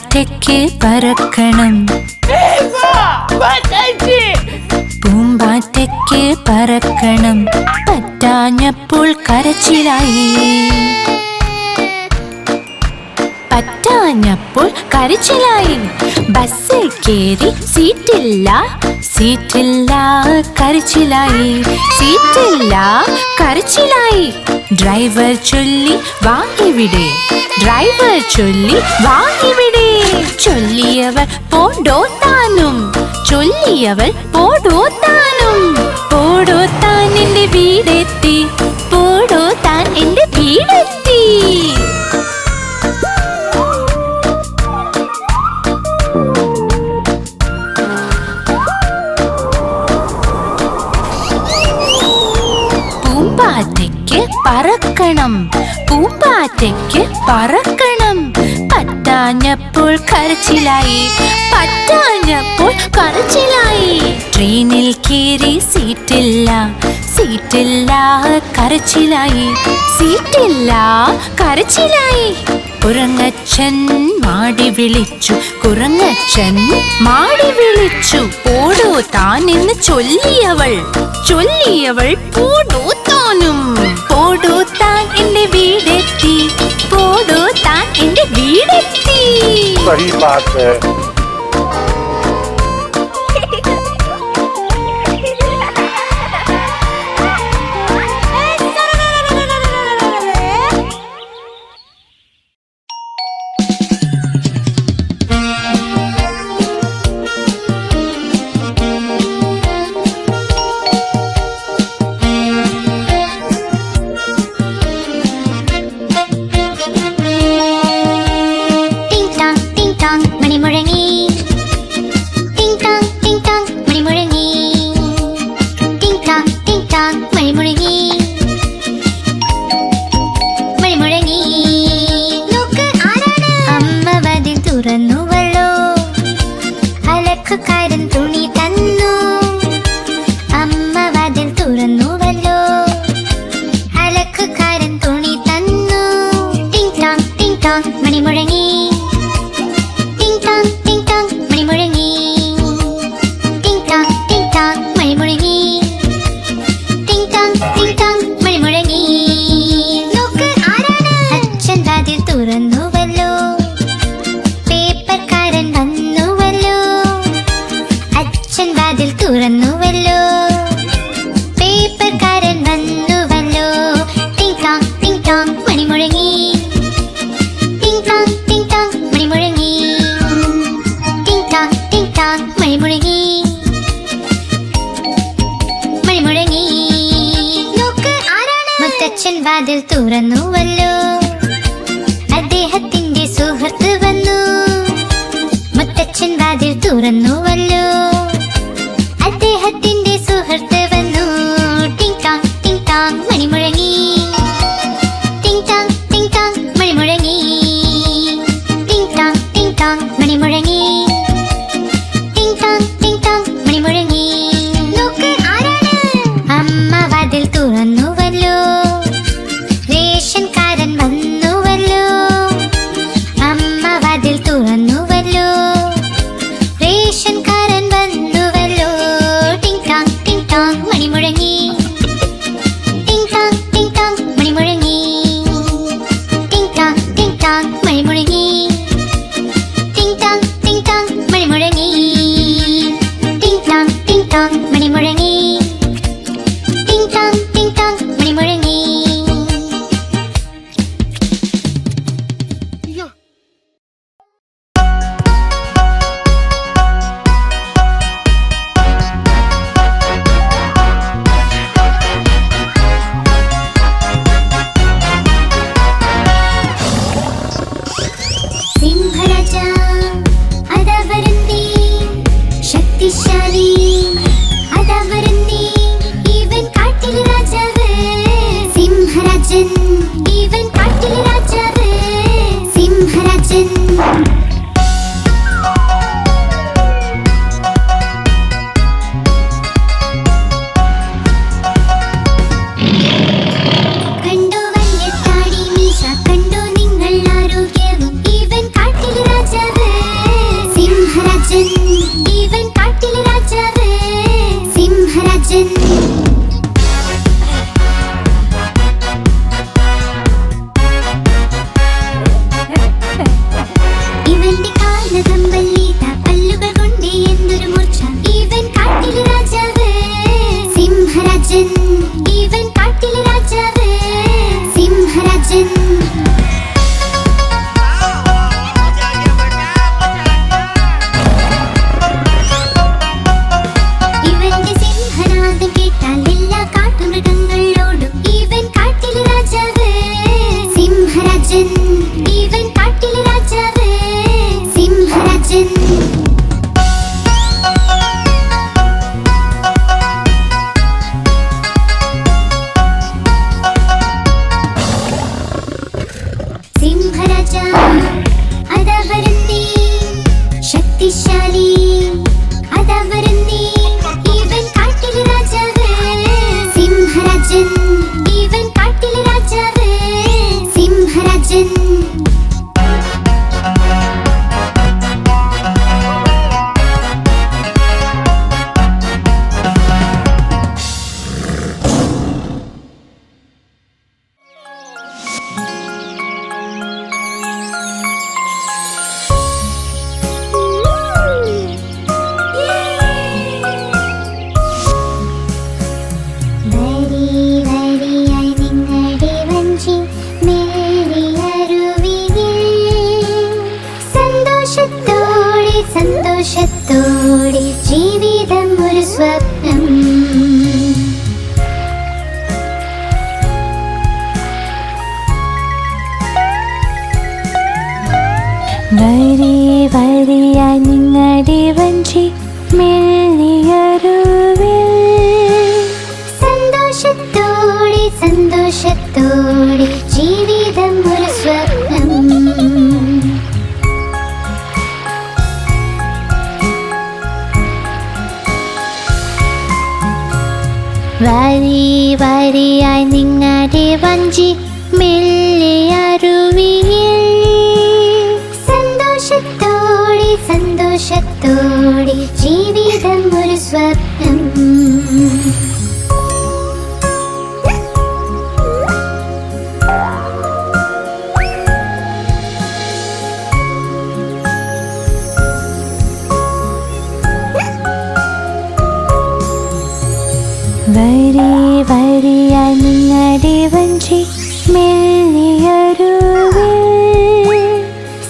പൂമ്പാറ്റയ്ക്ക് പറക്കണം, പൂമ്പാറ്റയ്ക്ക് പറക്കണം, പറ്റാഞ്ഞപ്പോൾ കരച്ചിലായി, പറ്റാഞ്ഞപ്പോൾ കരച്ചിലായി. ബസ്സിൽ കേറി സീറ്റില്ല, സീറ്റില്ല കരച്ചിലായി, സീറ്റില്ല കരച്ചിലായി. ഡ്രൈവർ ചൊല്ലി വാ ഇവിടെ, ഡ്രൈവർ ചൊല്ലി വാ ഇവിടെ. ചൊല്ലിയവൾ പോടോ താനും, ചൊല്ലിയവൾ പോടോ താനും. പോടോ താൻ എന്റെ വീടെത്തി, പോടോ താൻ എന്റെ വീടെത്തി. പൂമ്പാറ്റയ്ക്ക് പറക്കണം, പൂമ്പാറ്റയ്ക്ക് പറക്കണം, പറ്റാഞ്ഞപ്പോൾ കരച്ചിലായി, പറ്റാഞ്ഞപ്പോൾ കരച്ചിലായി. ട്രെയിനിൽ കേറി സീറ്റില്ല, സീറ്റില്ല കരച്ചിലായി, സീറ്റില്ല കരച്ചിലായി. കുരങ്ങച്ചൻ മാടി വിളിച്ചു, കുരങ്ങച്ചൻ മാടി വിളിച്ചു. പോടോ താൻ എന്ന് ചൊല്ലിയവൾ, ചൊല്ലിയവൾ പോടോ താനും. പോടോ താൻ എന്റെ വീടെത്തി, പോടോ താൻ എന്റെ വീടെത്തി. सही बात है. അലക്കുകാരൻ തുണി തന്നു, അമ്മ വാതിൽ തുറന്നുവല്ലോ, അലക്കുകാരൻ തുണി തന്നു. ടിങ് ടാങ് മണി മുഴങ്ങി, ടിങ് ടാങ് മണി മുഴങ്ങി, ടിങ് ടാങ് മണി മുഴങ്ങി, ടിങ് ടാങ് മണി മുഴങ്ങി. നോക്ക് ആരാണ്? അച്ഛൻ വാതിൽ തുറന്നുവല്ലോ, പേപ്പർക്കാരൻ വന്നുവല്ലോ, അച്ഛൻ വാതിൽ തുറന്നുവല്ലോ, പേപ്പർക്കാരൻ വന്നുവല്ലോ. ടിങ് ടാങ് മണി മുഴങ്ങി, ടിങ് ടാങ് മണി മുഴങ്ങി, ടിങ് ടാങ് മണി മുഴങ്ങി, മണി മുഴങ്ങി. നോക്ക് ആരാണ്? മുത്തച്ഛൻ വാതിൽ തുറന്നുവല്ലോ, അദ്ദേഹത്തിന്റെ സുഹൃത്ത് വന്നു. മുത്തച്ഛൻ വാതിൽ തുറന്നുവല്ലോ, അദ്ദേഹത്തിന്റെ സുഹൃത്ത് വന്നു. ടിങ് ടാങ് മണി മുഴങ്ങി, ടിങ് ടാങ് മണി മുഴങ്ങി, ടിങ് ടാങ് മണി മുഴങ്ങി, ടിങ് ടാങ് മണി മുഴങ്ങി. നോക്ക് ആരാണ്? അമ്മ വാതിൽ തുറന്നുവല്ലോ, റേഷൻകാരൻ വന്നുവല്ലോ, അമ്മ വാതിൽ തുറന്നുവല്ലോ, റേഷൻ സന്തോഷത്തോടെ ജീവിതം ഒരു സ്വപ്നം. വരി വരിയായി നിങ്ങളുടെ വഞ്ചി മെല്ലിയരുവിൽ. സന്തോഷത്തോടെ സന്തോഷത്തോടെ ജീവിതം ഒരു സ്വപ്നം. വരി വരിയായി നിങ്ങളുടെ വഞ്ചി മെല്ലിയരുവിൽ. സന്തോഷത്തോടെ സന്തോഷത്തോടെ ജീവിതം ഒരു സ്വപ്നം. വരി വരിയായി നിങ്ങളുടെ വഞ്ചി മെല്ലിയരുവിൽ.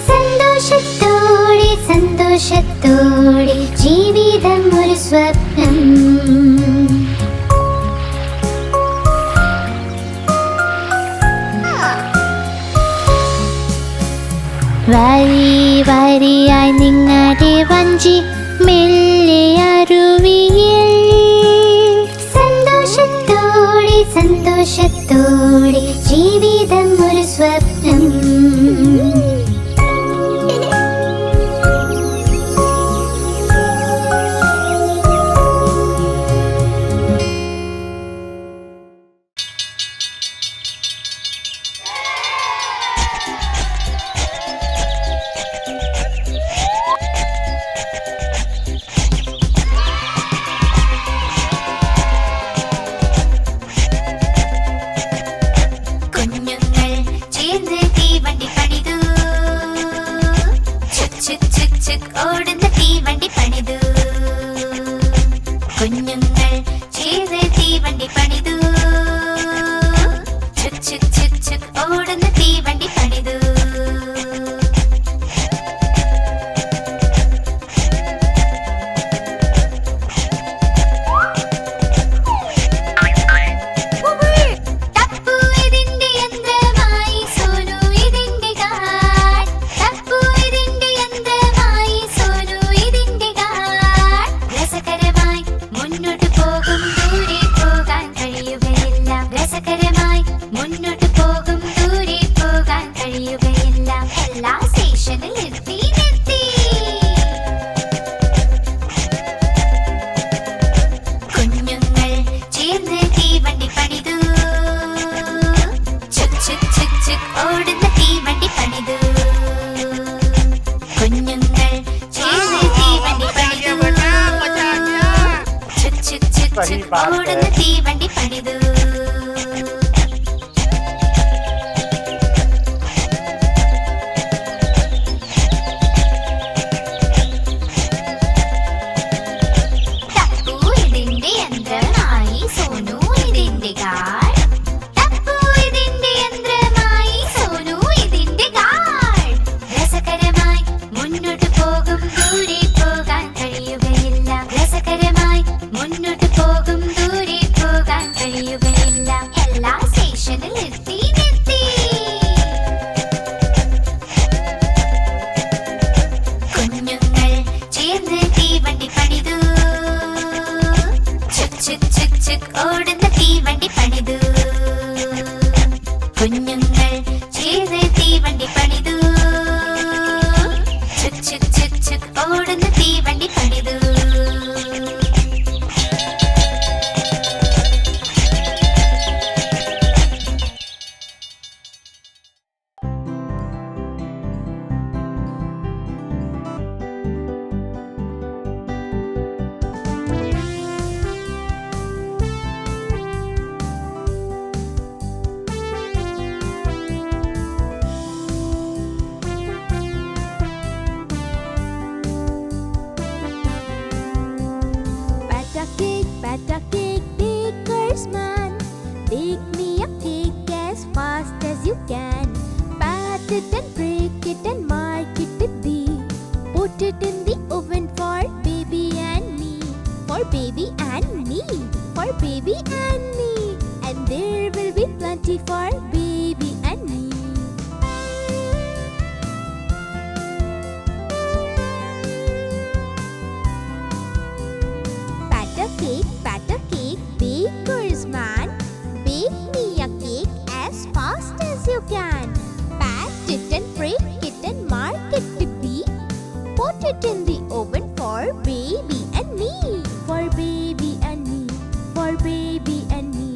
സന്തോഷത്തോടെ സന്തോഷത്തോടെ ജീവിതം ഒരു സ്വപ്നം. വരി വരിയായി നിങ്ങളുടെ വഞ്ചി മെല്ലിയരുവിൽ. സന്തോഷത്തോടെ സന്തോഷത്തോടെ ജീവിതം ഒരു സ്വപ്നം. കുഞ്ഞുങ്ങൾ ചേർന്ന് തീവണ്ടി പണിതു. ചുക് ചുക് ചുക് ചുക് ഓടുന്ന തീവണ്ടി പണിതു. കുഞ്ഞുങ്ങൾ ചേർന്ന് തീവണ്ടി പണിതു. ചുക് ചുക് ചുക് ചുക് ഓടുന്ന തീവണ്ടി പണിതു. ഓടുന്ന തീവണ്ടി പണിതു. ടപ്പു ഇതിന്റെ യന്ത്രമായി, സോനു ഇതിന്റെ ഗാൾ. ടപ്പു ഇതിന്റെ യന്ത്രമായി, സോനു ഇതിന്റെ ഗാൾ. രസകരമായി മുന്നോട്ട് പോകും, ദൂരെ പോകാൻ കഴിയുകയില്ല. രസകരമായി മുന്നോട്ട് പോകും, ദൂരെ പോകാൻ കഴിയുകയില്ല. എല്ലാ സ്റ്റേഷനിൽ നിർത്തി നിർത്തി. കുഞ്ഞുങ്ങൾ ചേർന്ന് തീവണ്ടി പണിതു. ചുക് ചുക് ചുക് ചുക് ഓടുന്ന തീവണ്ടി പണിതു. കുഞ്ഞുങ്ങൾ ചേർന്ന് തീവണ്ടി പണിതു. ചുക് ചുക് ചുക് ചുക് ഓടുന്ന തീവണ്ടി പണിതു. Batter cake, baker's man. Bake me a cake as fast as you can. Pat it and break it and mark it to be. Put it in the oven for baby and me, for baby and me, and there will be plenty for baby and me. Pat a cake, baker's man. Bake me a cake as fast as you can. Pat it and break it and mark it to be. Put it in the oven for baby and me, for baby and me, for baby and me,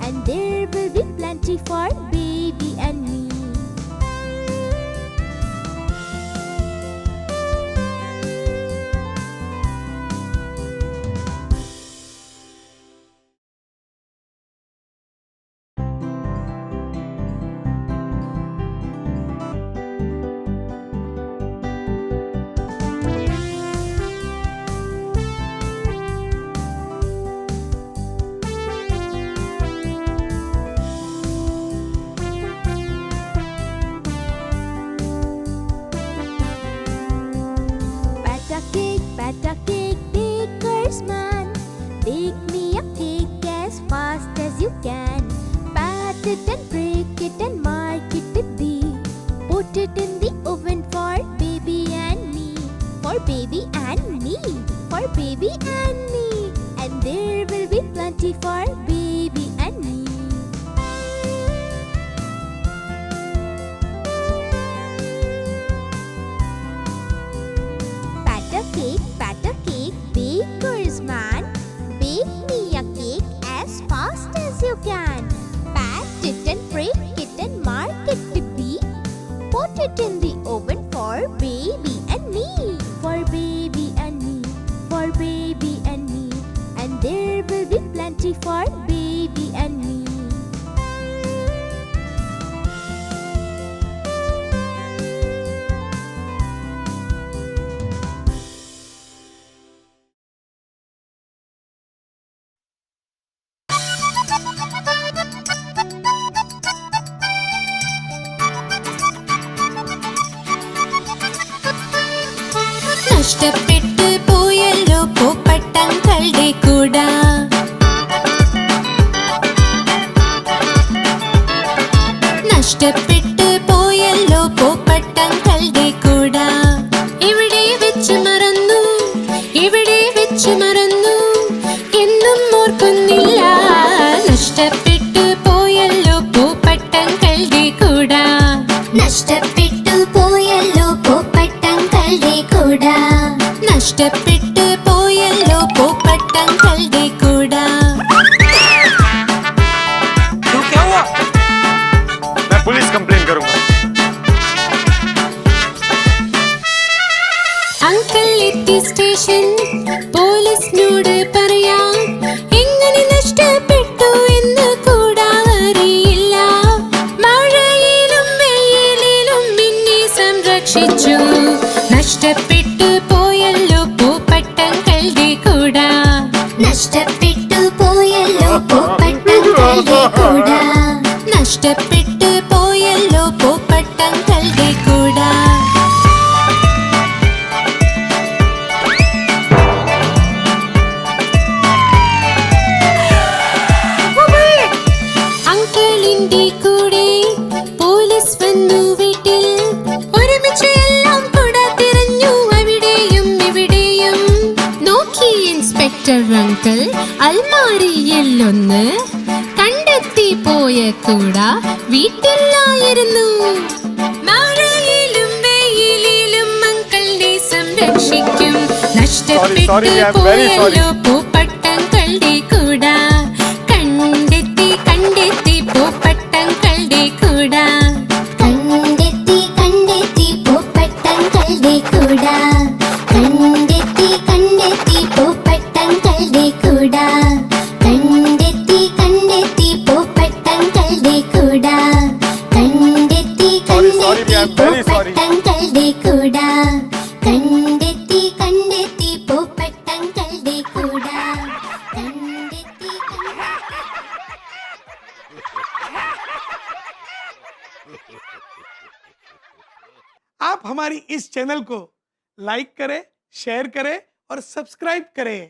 and there will be plenty for baby and me. Pat a cake, baker's man. Bake me a cake as fast as you can. Pat it and break it and mark it to be. Put it in the oven for baby and me, for baby and me, for baby and me, and there will be plenty for baby and me. Pat a cake, baker's man. Bake me a cake as fast as you can. Pat it and break it and mark it to be. Put it in the oven for baby and me, for baby and me, for baby and me, and there will be plenty for baby and me. നഷ്ടപ്പെട്ടു പോയല്ലോ പൂപ്പട്ടങ്ങളുടെ കൂട. നഷ്ടപ്പെട്ടു പോയല്ലോ പൂപ്പട്ടങ്ങളുടെ കൂട. ഇവിടെ വെച്ച് മറന്നു, ഇവിടെ വെച്ച് മറന്നു, എന്നും ഓർക്കുന്നില്ല. നഷ്ടപ്പെട്ടു പോയല്ലോ പൂപ്പട്ടങ്ങളുടെ കൂട. നഷ്ടപ്പെട്ടു പോയല്ലോ പൂപ്പട്ടങ്ങളുടെ കൂട. നഷ്ടപ്പെട്ടു പോയല്ലോ പൂപ്പട്ടങ്ങളുടെ കൂട. क्या हुआ? मैं पुलिस कंप्लेन करूंगा. അങ്കിൾ എത്തി സ്റ്റേഷൻ, പോലീസിനോട് പറയാം എങ്ങനെ നഷ്ടപ്പെട്ടു എന്ന് കൂടാ അറിയില്ല. മഴയിലും വെയിലിലും എന്നെ സംരക്ഷിച്ചു. നഷ്ടപ്പെട്ടു പോയല്ലോ പൂപ്പട്ടങ്ങളുടെ കൂട. നഷ്ടപ്പെട്ടു പോയല്ലോ പൂപ്പട്ടങ്ങളുടെ കൂട. നഷ്ടപ്പെട്ടു പോയല്ലോ പൂപ്പട്ടങ്ങളുടെ കൂട. അങ്കിളിന്റെ കൂടെ പോലീസ് വന്നു വീട്ടിൽ. ഒരുമിച്ച് എല്ലാം കൂട തിരഞ്ഞു, അവിടെയും ഇവിടെയും നോക്കി ഇൻസ്പെക്ടർ അങ്കിൾ. അൽമാരിയിലൊന്ന് കണ്ടെത്തി പോയ കൂട വീട്ടിലായിരുന്നു. മഴയിലും വെയിലിലും അങ്കിളിനെ സംരക്ഷിക്കും. നഷ്ടപ്പെട്ടു പോയല്ലോ പൂപ്പട്ടങ്ങളുടെ കൂട. കണ്ടെത്തി കണ്ടെത്തി പൂപ്പട്ടങ്ങളുടെ കൂട. കണ്ടെത്തി കണ്ടെത്തി പൂപ്പട്ടങ്ങളുടെ കൂട. കണ്ടെത്തി കണ്ടെത്തി പൂപ്പട്ടങ്ങളുടെ കൂട. കണ്ടെത്തി കണ്ടെത്തി പൂപ്പട്ടങ്ങളുടെ കൂട. കണ്ടെത്തി കണ്ടെത്തി പൂപ്പട്ടങ്ങളുടെ കൂട. കണ്ടെത്തി കണ്ടെത്തി പൂപ്പട്ടങ്ങളുടെ കൂട. കണ്ടെത്തി आप हमारी इस चैनल को लाइक करें, शेयर करें और सब्सक्राइब करें।